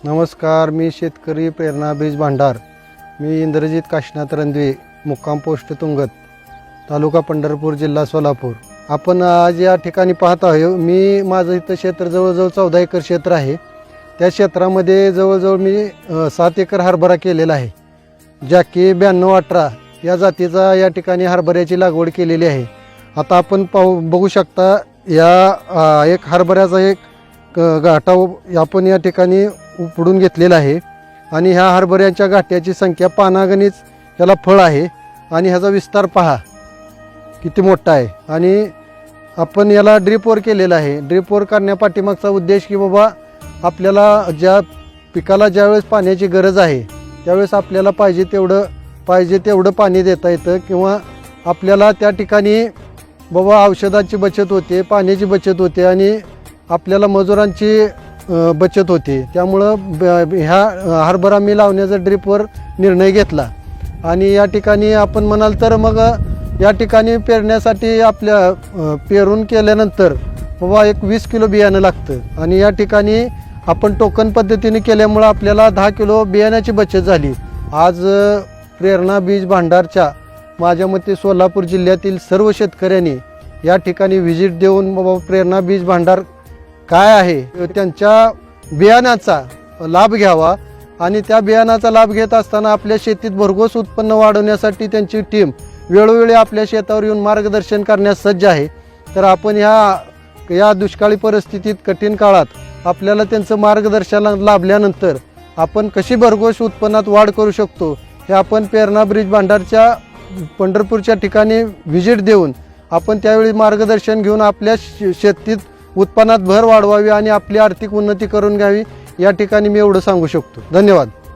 नमस्कार, मी शेतकरी प्रेरणा बीज भांडार. मी इंद्रजित काशीनाथ रणदिवे, मुक्काम पोस्ट तुंगत, तालुका पंढरपूर, जिल्हा सोलापूर. आपण आज या ठिकाणी पाहत आहोत. माझं इथं क्षेत्र जवळजवळ 14 एकर क्षेत्र आहे. त्या क्षेत्रामध्ये जवळजवळ मी 7 एकर हरभरा केलेला आहे. जॅकी 9218 या जातीचा या ठिकाणी हरभऱ्याची लागवड केलेली आहे. आता आपण बघू शकता या एक हरभऱ्याचा एक गाठा आपण या ठिकाणी उपडून घेतलेला आहे आणि ह्या हरभऱ्याच्या गाठ्याची संख्या पानागणिक याला फळ आहे आणि ह्याचा विस्तार पहा किती मोठा आहे. आणि आपण याला ड्रिपवर केलेला आहे. ड्रिपवर करण्यापाठीमागचा उद्देश की बाबा आपल्याला ज्या पिकाला ज्यावेळेस पाण्याची गरज आहे त्यावेळेस आपल्याला पाहिजे तेवढं पाणी देता येतं किंवा आपल्याला त्या ठिकाणी बाबा औषधांची बचत होते, पाण्याची बचत होते आणि आपल्याला मजुरांची बचत होते. त्यामुळं ह्या हरभरा मी लावण्याचा ड्रिपवर निर्णय घेतला. आणि या ठिकाणी आपण म्हणाल तर मग या ठिकाणी पेरण्यासाठी आपल्या पेरून केल्यानंतर बाबा एक 20 किलो बियाणं लागतं आणि या ठिकाणी आपण टोकन पद्धतीने केल्यामुळं आपल्याला 10 किलो बियाण्याची बचत झाली. आज प्रेरणा बीज भांडारच्या माझ्या मते सोलापूर जिल्ह्यातील सर्व शेतकऱ्यांनी या ठिकाणी व्हिजिट देऊन बाबा प्रेरणा बीज भांडार काय आहे त्यांच्या बियाणाचा लाभ घ्यावा आणि त्या बियाणाचा लाभ घेत असताना आपल्या शेतीत भरघोस उत्पन्न वाढवण्यासाठी त्यांची टीम वेळोवेळी आपल्या शेतावर येऊन मार्गदर्शन करण्यास सज्ज आहे. तर आपण या दुष्काळी परिस्थितीत कठीण काळात आपल्याला त्यांचं मार्गदर्शन लाभल्यानंतर आपण कशी भरघोस उत्पन्नात वाढ करू शकतो हे आपण प्रेरणा बीज भांडारच्या पंढरपूरच्या ठिकाणी व्हिजिट देऊन आपण त्यावेळी मार्गदर्शन घेऊन आपल्या शेतीत उत्पन्नात भर वाढवावी आणि आपली आर्थिक उन्नती करून घ्यावी. या ठिकाणी मी एवढं सांगू शकतो. धन्यवाद.